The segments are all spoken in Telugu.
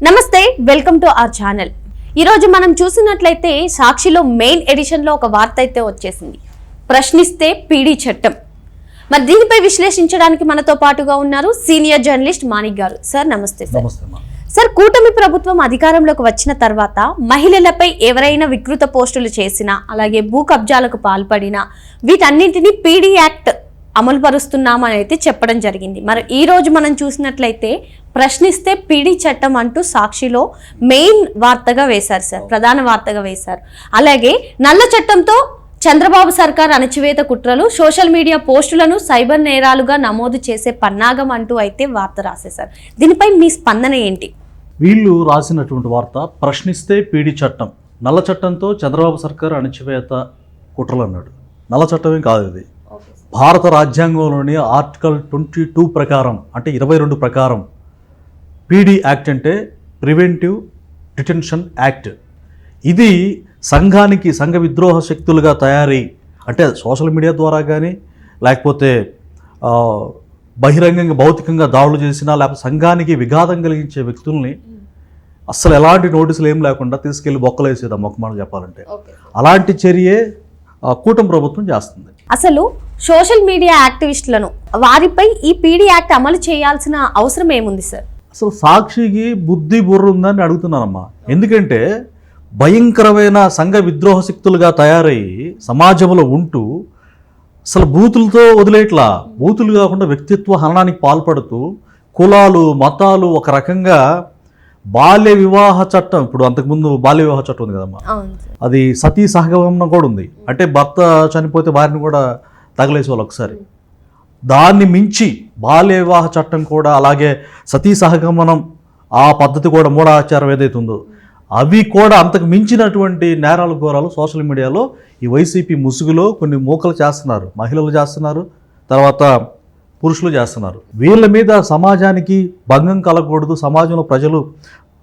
నమస్తే, వెల్కమ్ టు అవర్ ఛానల్. ఈరోజు మనం చూసినట్లయితే సాక్షిలో మెయిన్ ఎడిషన్లో ఒక వార్త అయితే వచ్చేసింది. ప్రశ్నిస్తే పీడీ చట్టం. మరి దీనిపై విశ్లేషించడానికి మనతో పాటుగా ఉన్నారు సీనియర్ జర్నలిస్ట్ మాణిక్ గారు. సార్ నమస్తే. సార్, కూటమి ప్రభుత్వం అధికారంలోకి వచ్చిన తర్వాత మహిళలపై ఎవరైనా వికృత పోస్టులు చేసినా, అలాగే భూ కబ్జాలకు పాల్పడినా వీటన్నింటినీ పీడీ యాక్ట్ అమలు పరుస్తున్నామని అయితే చెప్పడం జరిగింది. మరి ఈ రోజు మనం చూసినట్లయితే ప్రశ్నిస్తే పీడీ చట్టం అంటూ సాక్షిలో మెయిన్ వార్తగా వేశారు సార్, ప్రధాన వార్తగా వేశారు. అలాగే నల్ల చట్టంతో చంద్రబాబు సర్కార్ అణచివేత కుట్రలు, సోషల్ మీడియా పోస్టులను సైబర్ నేరాలుగా నమోదు చేసే పన్నాగం అంటూ అయితే వార్త రాసేశారు. దీనిపై మీ స్పందన ఏంటి? వీళ్ళు రాసినటువంటి వార్త ప్రశ్నిస్తే పీడీ చట్టం, నల్ల చట్టంతో చంద్రబాబు సర్కార్ అణచివేత కుట్రలు అన్నాడు. నల్ల చట్టమే కాదు ఇది. భారత రాజ్యాంగంలోని ఆర్టికల్ 22 ప్రకారం, అంటే 22 ప్రకారం పీడీ యాక్ట్ అంటే ప్రివెంటివ్ డిటెన్షన్ యాక్ట్. ఇది సంఘ విద్రోహ శక్తులుగా తయారీ, అంటే సోషల్ మీడియా ద్వారా కానీ, లేకపోతే బహిరంగంగా భౌతికంగా దాడులు చేసినా, లేకపోతే సంఘానికి విఘాతం కలిగించే వ్యక్తుల్ని అస్సలు ఎలాంటి నోటీసులు ఏం లేకుండా తీసుకెళ్లి బొక్కలేసేది ఆ మొక్కమాట చెప్పాలంటే. అలాంటి చర్యే కూటమి ప్రభుత్వం చేస్తుంది. అసలు సోషల్ మీడియా యాక్టివిస్టులను వారిపై ఈ పీడీ యాక్ట్ అమలు చేయాల్సిన అవసరం ఏముంది సార్? అసలు సాక్షికి బుద్ధి బుర్ర ఉందని అడుగుతున్నానమ్మా. ఎందుకంటే భయంకరమైన సంఘ విద్రోహ శక్తులుగా తయారయ్యి సమాజంలో ఉంటూ అసలు బూతులతో వదిలేట్లా, బూతులు కాకుండా వ్యక్తిత్వ హననానికి పాల్పడుతూ కులాలు మతాలు ఒక రకంగా బాల్య వివాహ చట్టం, ఇప్పుడు అంతకుముందు బాల్య వివాహ చట్టం ఉంది కదమ్మా, అది సతీ సహగమనం కూడా ఉంది. అంటే భర్త చనిపోతే వారిని కూడా తగలేసేవాళ్ళు ఒకసారి. దాన్ని మించి బాల్య వివాహ చట్టం కూడా, అలాగే సతీ సహగమనం ఆ పద్ధతి కూడా, మూఢాచారం ఏదైతే ఉందో అవి కూడా అంతకు మించినటువంటి నేరాలు ఘోరాలు సోషల్ మీడియాలో ఈ వైసీపీ ముసుగులో కొన్ని మూకలు చేస్తున్నారు. మహిళలు చేస్తున్నారు, తర్వాత పురుషులు చేస్తున్నారు. వీళ్ళ మీద సమాజానికి భంగం కలగకూడదు, సమాజంలో ప్రజలు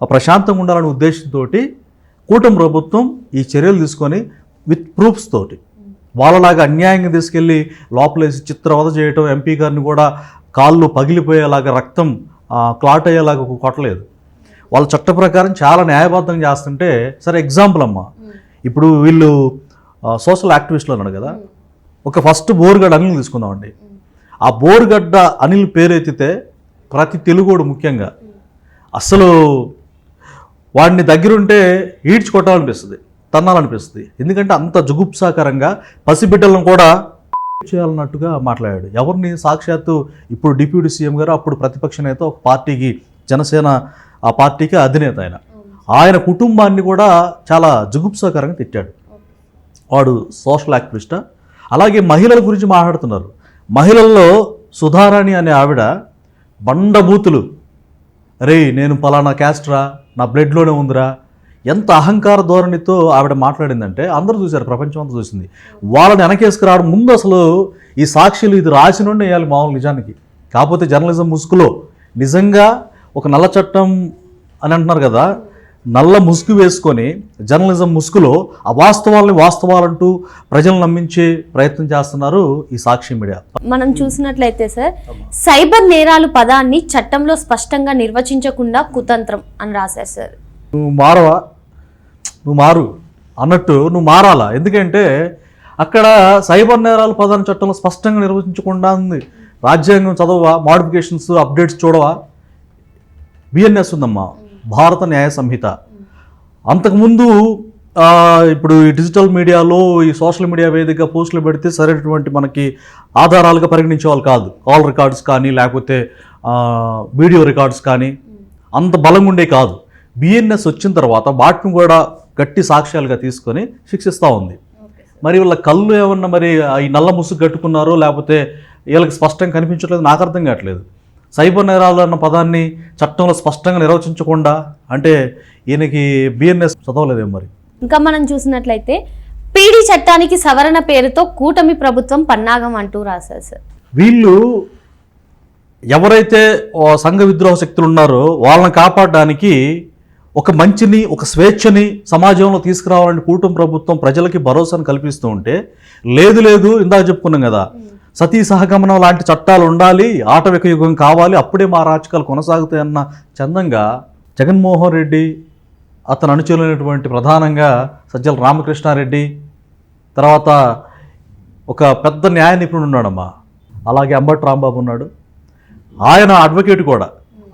ప్రశాంతంగా ఉండాలనే ఉద్దేశంతో కూటమి ప్రభుత్వం ఈ చర్యలు తీసుకొని విత్ ప్రూఫ్స్ తోటి వాళ్ళలాగా అన్యాయంగా తీసుకెళ్ళి లోపలేసి చిత్రవద చేయటం, ఎంపీ గారిని కూడా కాళ్ళు పగిలిపోయేలాగా రక్తం క్లాట్ అయ్యేలాగా కొట్టలేదు. వాళ్ళ చట్ట ప్రకారం చాలా న్యాయబద్ధంగా చేస్తుంటే, సరే ఎగ్జాంపుల్ అమ్మా, ఇప్పుడు వీళ్ళు సోషల్ యాక్టివిస్టులు అన్నాడు కదా, ఒక ఫస్ట్ బోరుగడ్డ అనిల్ తీసుకుందామండి. ఆ బోరుగడ్డ అనిల్ పేరెత్తితే ప్రతి తెలుగోడు ముఖ్యంగా అస్సలు వాడిని దగ్గరుంటే ఈడ్చి కొట్టాలనిపిస్తుంది, తన్నాలనిపిస్తుంది. ఎందుకంటే అంత జుగుప్సాకరంగా పసిబిడ్డలను కూడా చేయాలన్నట్టుగా మాట్లాడాడు. ఎవరిని? సాక్షాత్తు ఇప్పుడు డిప్యూటీ సీఎం గారు, అప్పుడు ప్రతిపక్ష నేత, ఒక పార్టీకి, జనసేన ఆ పార్టీకి అధినేత ఆయన కుటుంబాన్ని కూడా చాలా జుగుప్సాకరంగా తిట్టాడు. వాడు సోషల్ యాక్టివిస్టా? అలాగే మహిళల గురించి మాట్లాడుతున్నారు. మహిళల్లో సుధారాణి అనే ఆవిడ బండబూతులు, రే నేను పలానా క్యాస్ట్రా, నా బ్లడ్లోనే ఉందిరా, ఎంత అహంకార ధోరణితో ఆవిడ మాట్లాడిందంటే అందరూ చూశారు, ప్రపంచం అంతా చూసింది. వాళ్ళని వెనకేసుకురావడం ముందు అసలు ఈ సాక్షులు ఇది రాసినోడిని వేయాలి మామూలు నిజానికి. కాకపోతే జర్నలిజం ముసుగులో నిజంగా ఒక నల్ల చట్టం అని అంటున్నారు కదా, నల్ల ముసుగు వేసుకొని జర్నలిజం ముసుగులో అవాస్తవాలని వాస్తవాలంటూ ప్రజలను నమ్మించే ప్రయత్నం చేస్తున్నారు ఈ సాక్షి మీడియా. మనం చూసినట్లయితే సార్, సైబర్ నేరాలు పదాన్ని చట్టంలో స్పష్టంగా నిర్వచించకుండా కుతంత్రం అని రాశారు సార్. నువ్వు మారవా, నువ్వు మారు అన్నట్టు నువ్వు మారాలా. ఎందుకంటే అక్కడ సైబర్ నేరాల పదాన్ని చట్టంలో స్పష్టంగా నిర్వచించకుండా ఉంది. రాజ్యాంగం చదవవా, మోడిఫికేషన్స్ అప్డేట్స్ చూడవా? బిఎన్ఎస్ ఉందమ్మా, భారత న్యాయ సంహిత. అంతకుముందు ఇప్పుడు ఈ డిజిటల్ మీడియాలో ఈ సోషల్ మీడియా వేదికగా పోస్టులు పెడితే సరైనటువంటి మనకి ఆధారాలుగా పరిగణించే వాళ్ళు కాదు. కాల్ రికార్డ్స్ కానీ, లేకపోతే వీడియో రికార్డ్స్ కానీ అంత బలంగా ఉండే కాదు. బిఎన్ఎస్ వచ్చిన తర్వాత వాటిని కూడా గట్టి సాక్ష్యాలుగా తీసుకొని శిక్షిస్తూ ఉంది. మరి వీళ్ళ కళ్ళు ఏమన్నా మరి ఈ నల్ల ముసుగు కట్టుకున్నారో, లేకపోతే వీళ్ళకి స్పష్టంగా కనిపించట్లేదు, నాకు అర్థం కావట్లేదు. సైబర్ నేరాలు అన్న పదాన్ని చట్టంలో స్పష్టంగా నిర్వచించకుండా, అంటే ఈయనకి బిఎన్ఎస్ చదవలేదేమో మరి. ఇంకా మనం చూసినట్లయితే పీడీ చట్టానికి సవరణ పేరుతో కూటమి ప్రభుత్వం పన్నాగం అంటూ రాశారు సార్. వీళ్ళు ఎవరైతే సంఘ విద్రోహ శక్తులు ఉన్నారో వాళ్ళని కాపాడడానికి ఒక మంచిని, ఒక స్వేచ్ఛని సమాజంలో తీసుకురావాలని కూటమి ప్రభుత్వం ప్రజలకి భరోసాను కల్పిస్తూ ఉంటే, లేదు ఇందాక చెప్పుకున్నాం కదా, సతీ సహగమనం లాంటి చట్టాలు ఉండాలి, ఆటవిక యుగం కావాలి, అప్పుడే మా రాజకీయాలు కొనసాగుతాయన్న చందంగా జగన్మోహన్ రెడ్డి అతను అనుచరులైనటువంటి ప్రధానంగా సజ్జల రామకృష్ణారెడ్డి, తర్వాత ఒక పెద్ద న్యాయ నిపుణుడు ఉన్నాడమ్మా, అలాగే అంబటి రాంబాబు ఉన్నాడు, ఆయన అడ్వకేట్ కూడా.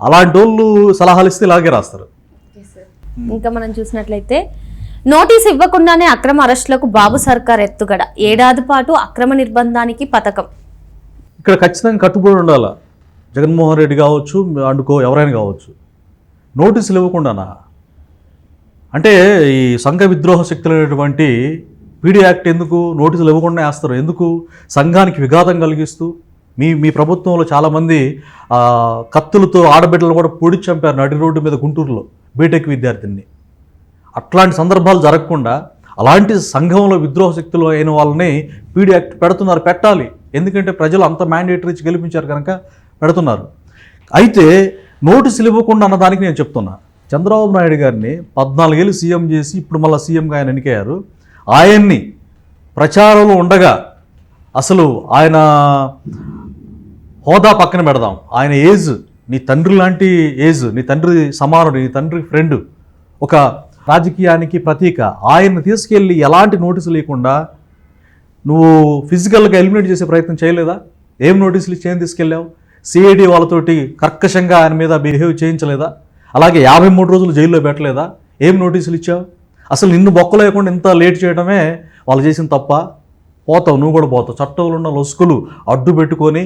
అలాంటి వాళ్ళు సలహాలు ఇస్తే ఇలాగే రాస్తారు. ఇంకా మనం చూసినట్లయితే నోటీస్ ఇవ్వకుండానే అక్రమ అరెస్టులకు బాబు సర్కార్ ఎత్తుగడ, ఏడాది పాటు అక్రమ నిర్బంధానికి పథకం. ఇక్కడ ఖచ్చితంగా కట్టుబడి ఉండాలి. జగన్మోహన్ రెడ్డి కావచ్చు, అండుకో ఎవరైనా కావచ్చు, నోటీసులు ఇవ్వకుండానా? అంటే ఈ సంఘ విద్రోహ శక్తులైనటువంటి పీడీ యాక్ట్ ఎందుకు నోటీసులు ఇవ్వకుండా వేస్తారు? ఎందుకు? సంఘానికి విఘాతం కలిగిస్తూ మీ ప్రభుత్వంలో చాలామంది కత్తులతో ఆడబిడ్డలు కూడా పొడి చంపారు నడి రోడ్డు మీద గుంటూరులో బీటెక్ విద్యార్థిని. అట్లాంటి సందర్భాలు జరగకుండా అలాంటి సంఘంలో విద్రోహ శక్తులు అయిన వాళ్ళని పీడీ యాక్ట్ పెడుతున్నారు, పెట్టాలి. ఎందుకంటే ప్రజలు అంత మ్యాండేటరీ ఇచ్చి గెలిపించారు కనుక పెడుతున్నారు. అయితే నోటీసులు ఇవ్వకుండా అన్నదానికి నేను చెప్తున్నా, చంద్రబాబు నాయుడు గారిని 14 ఏళ్ళు సీఎం చేసి ఇప్పుడు మళ్ళీ సీఎంగా ఆయన ఎన్నికయ్యారు. ఆయన్ని ప్రచారంలో ఉండగా అసలు ఆయన హోదా పక్కన పెడదాం, ఆయన ఏజ్ నీ తండ్రి లాంటి ఏజ్, నీ తండ్రి సమానుడు, నీ తండ్రి ఫ్రెండ్, ఒక రాజకీయానికి ప్రతీక. ఆయన్ని తీసుకెళ్ళి ఎలాంటి నోటీసు లేకుండా నువ్వు ఫిజికల్గా ఎలిమినేట్ చేసే ప్రయత్నం చేయలేదా? ఏం నోటీసులు ఇచ్చి ఏం తీసుకెళ్ళావు? సిఐడి వాళ్ళతోటి కర్కశంగా ఆయన మీద బిహేవ్ చేయించలేదా? అలాగే 53 రోజులు జైల్లో పెట్టలేదా? ఏం నోటీసులు ఇచ్చావు? అసలు నిన్ను బొక్క లేకుండా ఇంత లేట్ చేయడమే వాళ్ళు చేసిన తప్ప. పోతావు, నువ్వు కూడా పోతావు. చట్టంలో ఉన్న లొసుకులు అడ్డు పెట్టుకొని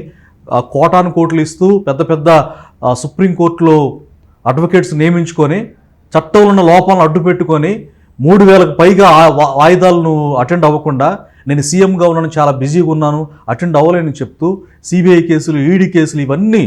కోటాను కోట్లు ఇస్తూ పెద్ద పెద్ద సుప్రీంకోర్టులో అడ్వకేట్స్ నియమించుకొని చట్టంలో ఉన్న లోపాలను అడ్డు పెట్టుకొని 3000కు పైగా వాయిదాలను అటెండ్ అవ్వకుండా నేను సీఎంగా ఉన్నాను, చాలా బిజీగా ఉన్నాను, అటెండ్ అవ్వలేని చెప్తూ సిబిఐ కేసులు, ఈడీ కేసులు, ఇవన్నీ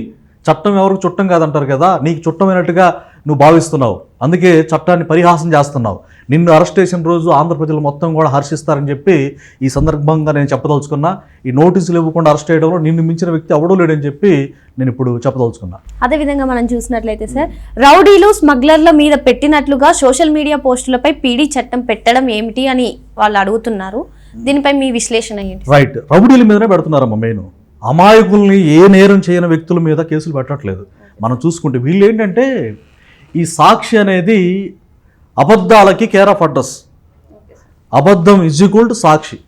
చట్టం ఎవరికి చుట్టం కాదంటారు కదా, నీకు చుట్టమైనట్టుగా నువ్వు భావిస్తున్నావు. అందుకే చట్టాన్ని పరిహాసం చేస్తున్నావు. నిన్ను అరెస్ట్ చేసిన రోజు ఆంధ్ర ప్రజలు మొత్తం కూడా హర్షిస్తారని చెప్పి ఈ సందర్భంగా నేను చెప్పదలుచుకున్నా. ఈ నోటీసులు ఇవ్వకుండా అరెస్ట్ చేయడంలో నిన్ను మించిన వ్యక్తి ఎవడూ లేడని చెప్పి నేను ఇప్పుడు చెప్పదలుచుకున్నా. అదేవిధంగా మనం చూసినట్లయితే సార్, రౌడీలు స్మగ్లర్ల మీద పెట్టినట్లుగా సోషల్ మీడియా పోస్టులపై పీడీ చట్టం పెట్టడం ఏమిటి అని వాళ్ళు అడుగుతున్నారు. దీనిపై మీ విశ్లేషణ ఏంటి? రైట్, రౌడీల మీదనే పెడుతున్నారమ్మా. మెయిన్ అమాయకుల్ని, ఏ నేరం చేయని వ్యక్తుల మీద కేసులు పెట్టట్లేదు. మనం చూసుకుంటే వీళ్ళు ఏంటంటే ఈ సాక్షి అనేది అబద్ధాలకి కేర్ ఆఫ్ అడ్రస్. అబద్ధం ఈజ్ ఈక్వల్ టు సాక్షి.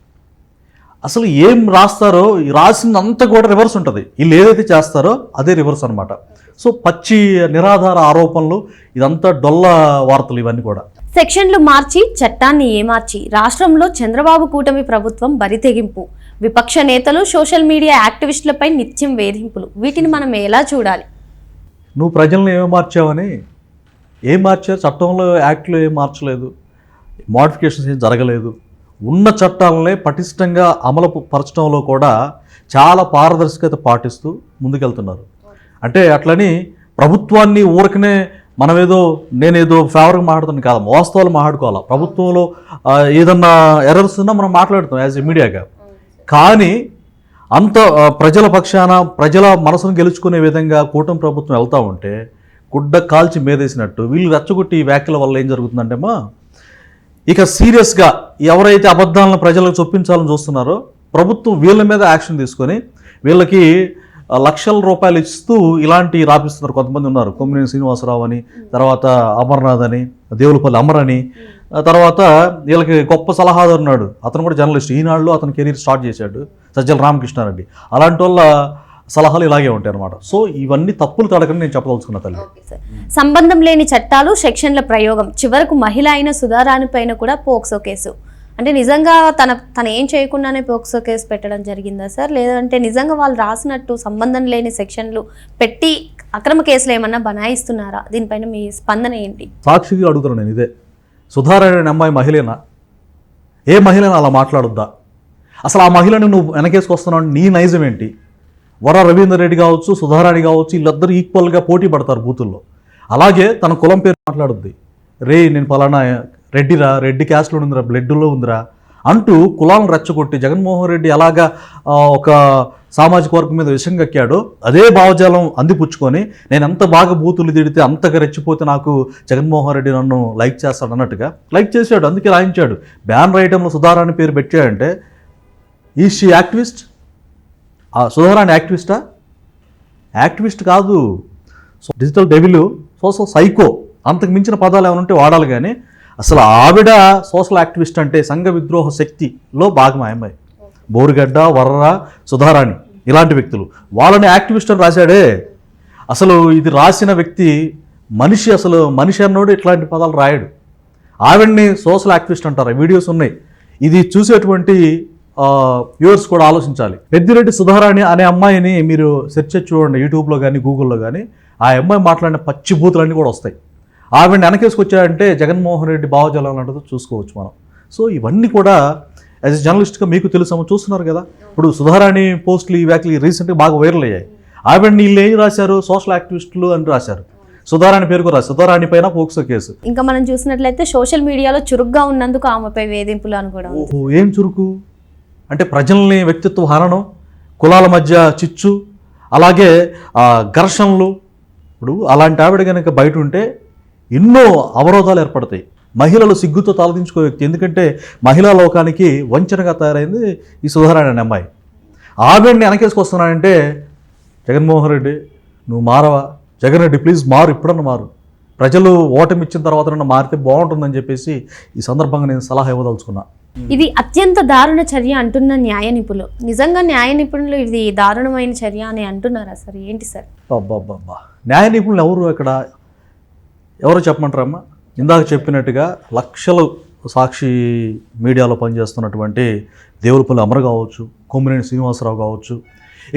అసలు ఏం రాస్తారో రాసిందంతా కూడా రివర్స్ ఉంటుంది. వీళ్ళు ఏదైతే చేస్తారో అదే రివర్స్ అనమాట. సో పచ్చి నిరాధార ఆరోపణలు, ఇదంతా డొల్ల వార్తలు ఇవన్నీ కూడా. సెక్షన్లు మార్చి చట్టాన్ని ఏమార్చి రాష్ట్రంలో చంద్రబాబు కూటమి ప్రభుత్వం బరితెగింపు, విపక్ష నేతలు సోషల్ మీడియా యాక్టివిస్టులపై నిత్యం వేధింపులు, వీటిని మనం ఎలా చూడాలి? నువ్వు ప్రజలను ఏం మార్చావని? ఏం మార్చారు? చట్టంలో యాక్ట్లో ఏం మార్చలేదు, మోడిఫికేషన్స్ ఏం జరగలేదు. ఉన్న చట్టాలనే పటిష్టంగా అమలు పరచడంలో కూడా చాలా పారదర్శకత పాటిస్తూ ముందుకెళ్తున్నారు. అంటే అట్లని ప్రభుత్వాన్ని ఊరకనే నేనేదో ఫేవర్గా మాట్లాడుతాను కాదు, వాస్తవాలు మాట్లాడుకోవాలా. ప్రభుత్వంలో ఏదన్నా ఎర్రర్స్ ఉన్నా మనం మాట్లాడుతాం యాజ్ ఎ మీడియాగా. కానీ అంత ప్రజల పక్షాన ప్రజల మనసును గెలుచుకునే విధంగా కూటమి ప్రభుత్వం వెళ్తూ ఉంటే గుడ్డ కాల్చి మేదేసినట్టు వీళ్ళు రెచ్చగొట్టి ఈ వ్యాఖ్యల వల్ల ఏం జరుగుతుందంటేమా, ఇక సీరియస్గా ఎవరైతే అబద్ధాలను ప్రజలకు చొప్పించాలని చూస్తున్నారో ప్రభుత్వం వీళ్ళ మీద యాక్షన్ తీసుకొని వీళ్ళకి లక్షల రూపాయలు ఇస్తూ ఇలాంటి రాపిస్తున్నారు. కొంతమంది ఉన్నారు, కొమ్మినేని శ్రీనివాసరావు అని, తర్వాత అమర్నాథ్ అని, దేవులపల్లి అమర్ అని, తర్వాత వీళ్ళకి గొప్ప సలహాదారు ఉన్నాడు, అతను కూడా జర్నలిస్ట్, ఈనాడులో అతను కెరీర్ స్టార్ట్ చేశాడు, సజ్జల రామకృష్ణారెడ్డి. అలాంటి వాళ్ళ సలహాలు ఇలాగే ఉంటాయి అన్నమాట. సో ఇవన్నీ తప్పులు తడకని నేను చెప్పదలుచుకున్నా తల్లి. సంబంధం లేని చట్టాలు, సెక్షన్ల ప్రయోగం, చివరకు మహిళ అయిన సుధారాణి పైన కూడా పోక్సో కేసు. అంటే నిజంగా తన ఏం చేయకుండానే పోక్సో కేసు పెట్టడం జరిగిందా సార్? లేదంటే నిజంగా వాళ్ళు రాసినట్టు సంబంధం లేని సెక్షన్లు పెట్టి అక్రమ కేసులు ఏమన్నా బనాయిస్తున్నారా? దీనిపైన మీ స్పందన ఏంటి? సాక్షిగా అడుగుతున్నాను నేను ఇదే. సుధారాణి అనే అమ్మాయి మహిళనా? ఏ మహిళను అలా మాట్లాడొద్దా? అసలు ఆ మహిళను నువ్వు వెనకేసుకొస్తున్నావు, నీ నైజం ఏంటి? వర రవీందర్ రెడ్డి కావచ్చు, సుధారాణి కావచ్చు, వీళ్ళిద్దరూ ఈక్వల్గా పోటీ పడతారు బూతుల్లో. అలాగే తన కులం పేరు మాట్లాడుద్ది, రే నేను పలానా రెడ్డిరా, రెడ్డి క్యాస్ట్లో ఉందిరా, బ్లడ్లో ఉందిరా అంటూ కులాలను రెచ్చగొట్టి జగన్మోహన్ రెడ్డి అలాగా ఒక సామాజిక వర్గం మీద విషం కక్కాడో అదే భావజాలం అందిపుచ్చుకొని నేను ఎంత బాగా బూతులు తిడితే అంతగా రెచ్చిపోతే నాకు జగన్మోహన్ రెడ్డి నన్ను లైక్ చేస్తాడు అన్నట్టుగా లైక్ చేశాడు. అందుకే రాయించాడు. బ్యాన్ రైటంలో సుధారాణి పేరు పెట్టాడంటే ఈజ్ షీ యాక్టివిస్ట్? సుధారాణి యాక్టివిస్టా? యాక్టివిస్ట్ కాదు, డిజిటల్ డెవిల్, సైకో. అంతకు మించిన పదాలు ఏమైనా ఉంటే వాడాలి కానీ అసలు ఆవిడ సోషల్ యాక్టివిస్ట్ అంటే సంఘ విద్రోహ శక్తిలో భాగం ఆ అమ్మాయి. బోరుగడ్డ, వర్ర, సుధారాణి ఇలాంటి వ్యక్తులు వాళ్ళని యాక్టివిస్ట్ అని రాశాడే. అసలు ఇది రాసిన వ్యక్తి మనిషి, అసలు మనిషి అన్నోడు ఇట్లాంటి పదాలు రాయడు. ఆవిడ్ని సోషల్ యాక్టివిస్ట్ అంటారు, వీడియోస్ ఉన్నాయి. ఇది చూసేటువంటి వ్యూవర్స్ కూడా ఆలోచించాలి. పెద్దిరెడ్డి సుధారాణి అనే అమ్మాయిని మీరు సెర్చ్ చేసి చూడండి, యూట్యూబ్లో కానీ గూగుల్లో కానీ. ఆ అమ్మాయి మాట్లాడిన పచ్చి బూతులన్నీ కూడా వస్తాయి. ఆవిడని వెనకేసుకొచ్చారంటే జగన్మోహన్ రెడ్డి భావజాలం లాంటిదో చూసుకోవచ్చు మనం. సో ఇవన్నీ కూడా యాజ్ ఎ జర్నలిస్ట్గా మీకు తెలుసామో చూస్తున్నారు కదా. ఇప్పుడు సుధారాణి పోస్టులు ఈ వ్యాఖ్యలు రీసెంట్గా బాగా వైరల్ అయ్యాయి. ఆవిడని వీళ్ళు ఏం రాశారు, సోషల్ యాక్టివిస్టులు అని రాశారు. సుధారాణి పేరు కూడా, సుధారాణి పైన పోక్సో కేసు. ఇంకా మనం చూసినట్లయితే సోషల్ మీడియాలో చురుగ్గా ఉన్నందుకు ఆమెపై వేధింపులు అని కూడా ఉంది. ఏం చురుకు అంటే ప్రజల్ని వ్యక్తిత్వ హరణం, కులాల మధ్య చిచ్చు, అలాగే ఘర్షణలు. ఇప్పుడు అలాంటి ఆవిడ కనుక బయట ఉంటే ఎన్నో అవరోధాలు ఏర్పడతాయి. మహిళలు సిగ్గుతో తలదించుకో వ్యక్తి. ఎందుకంటే మహిళా లోకానికి వంచనగా తయారైంది ఈ సుధారాణి అనే అమ్మాయి. ఆవిడని వెనకేసుకొస్తున్నానంటే జగన్మోహన్ రెడ్డి నువ్వు మారవా, జగన్ రెడ్డి ప్లీజ్ మారు, ఇప్పుడన్నా మారు, ప్రజలు ఓటమి ఇచ్చిన తర్వాత మారితే బాగుంటుందని చెప్పేసి ఈ సందర్భంగా నేను సలహా ఇవ్వదలుచుకున్నా. ఇది అత్యంత దారుణ చర్య అంటున్న న్యాయ నిపుణులు. నిజంగా న్యాయ నిపుణులు ఇది దారుణమైన చర్య అని అంటున్నారా సార్? ఏంటి సార్? అబ్బాబ్బాబ్బా, న్యాయ నిపుణులు ఎవరు ఇక్కడ ఎవరో చెప్పమంటారమ్మా? ఇందాక చెప్పినట్టుగా లక్షలు సాక్షి మీడియాలో పనిచేస్తున్నటువంటి దేవులపల్లి అమర్ కావచ్చు, కొమ్మినేని శ్రీనివాసరావు కావచ్చు,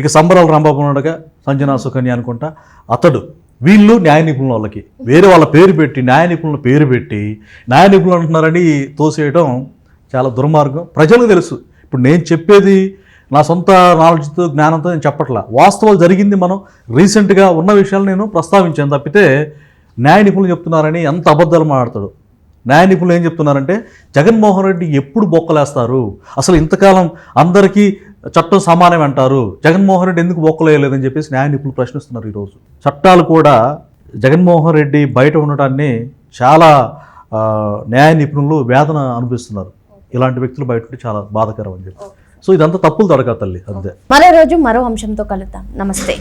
ఇక సంబరాల రాంబాబు ఉన్నాడుగా, సంజనా సుకన్య అనుకుంటా, అతడు, వీళ్ళు న్యాయ నిపుణుల వాళ్ళకి వేరే వాళ్ళ పేరు పెట్టి న్యాయ నిపుణుల పేరు పెట్టి న్యాయ నిపుణులు అంటున్నారని తోసేయడం చాలా దుర్మార్గం. ప్రజలకు తెలుసు. ఇప్పుడు నేను చెప్పేది నా సొంత నాలెడ్జ్తో, జ్ఞానంతో నేను చెప్పట్లా. వాస్తవాలు జరిగింది, మనం రీసెంట్గా ఉన్న విషయాలు నేను ప్రస్తావించాను తప్పితే న్యాయ నిపుణులు చెప్తున్నారని ఎంత అబద్ధాలు మాట్లాడతాడు. న్యాయ నిపుణులు ఏం చెప్తున్నారంటే జగన్మోహన్ రెడ్డి ఎప్పుడు బొక్కలేస్తారు, అసలు ఇంతకాలం అందరికీ చట్టం సమానం అంటారు, జగన్మోహన్ రెడ్డి ఎందుకు బొక్కలేయలేదని చెప్పేసి న్యాయ నిపుణులు ప్రశ్నిస్తున్నారు. ఈరోజు చట్టాలు కూడా జగన్మోహన్ రెడ్డి బయట ఉండటాన్ని చాలా న్యాయ నిపుణులు వేదన అనిపిస్తున్నారు. ఇలాంటి వ్యక్తులు బయట ఉంటే చాలా బాధాకరం అని చెప్పి. సో ఇదంతా తప్పులు తడక తల్లి, అంతే. మరో రోజు మరో అంశంతో కలుద్దాం. నమస్తే.